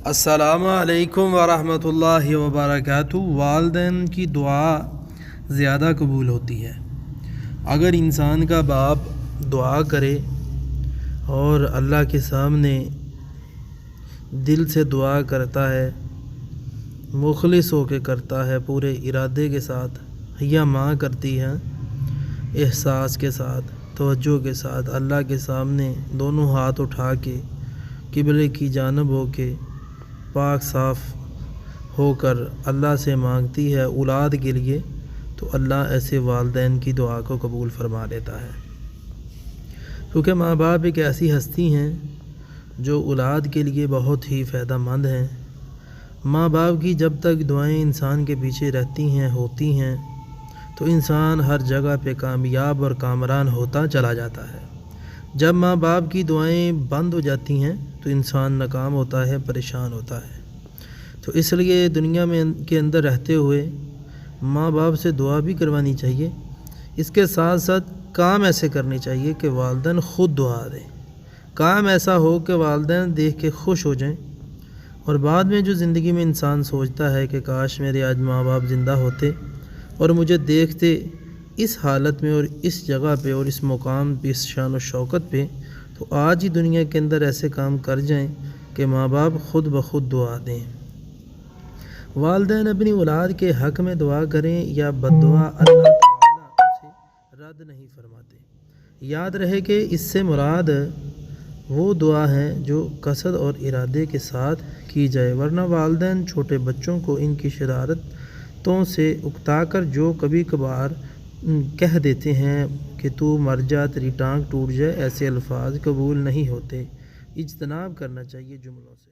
السلام علیکم ورحمۃ اللہ وبرکاتہ۔ والدین کی دعا زیادہ قبول ہوتی ہے۔ اگر انسان کا باپ دعا کرے اور اللہ کے سامنے دل سے دعا کرتا ہے، مخلص ہو کے کرتا ہے، پورے ارادے کے ساتھ، یا ماں کرتی ہے احساس کے ساتھ، توجہ کے ساتھ، اللہ کے سامنے دونوں ہاتھ اٹھا کے قبلے کی جانب ہو کے پاک صاف ہو کر اللہ سے مانگتی ہے اولاد کے لیے، تو اللہ ایسے والدین کی دعا کو قبول فرما لیتا ہے۔ کیونکہ ماں باپ ایک ایسی ہستی ہیں جو اولاد کے لیے بہت ہی فائدہ مند ہیں۔ ماں باپ کی جب تک دعائیں انسان کے پیچھے رہتی ہیں، ہوتی ہیں، تو انسان ہر جگہ پہ کامیاب اور کامران ہوتا چلا جاتا ہے۔ جب ماں باپ کی دعائیں بند ہو جاتی ہیں تو انسان ناکام ہوتا ہے، پریشان ہوتا ہے۔ تو اس لیے دنیا میں کے اندر رہتے ہوئے ماں باپ سے دعا بھی کروانی چاہیے، اس کے ساتھ ساتھ کام ایسے کرنے چاہیے کہ والدین خود دعا دیں، کام ایسا ہو کہ والدین دیکھ کے خوش ہو جائیں، اور بعد میں جو زندگی میں انسان سوچتا ہے کہ کاش میرے آج ماں باپ زندہ ہوتے اور مجھے دیکھتے اس حالت میں اور اس جگہ پہ اور اس مقام پہ، اس شان و شوکت پہ، تو آج ہی دنیا کے اندر ایسے کام کر جائیں کہ ماں باپ خود بخود دعا دیں۔ والدین اپنی اولاد کے حق میں دعا کریں یا بد دعا، اللہ تعالیٰ اسے رد نہیں فرماتے۔ یاد رہے کہ اس سے مراد وہ دعا ہے جو قصد اور ارادے کے ساتھ کی جائے، ورنہ والدین چھوٹے بچوں کو ان کی شرارتوں سے اکتا کر جو کبھی کبھار کہہ دیتے ہیں کہ تو مر جا، تیری ٹانگ ٹوٹ جائے، ایسے الفاظ قبول نہیں ہوتے۔ اجتناب کرنا چاہیے جملوں سے۔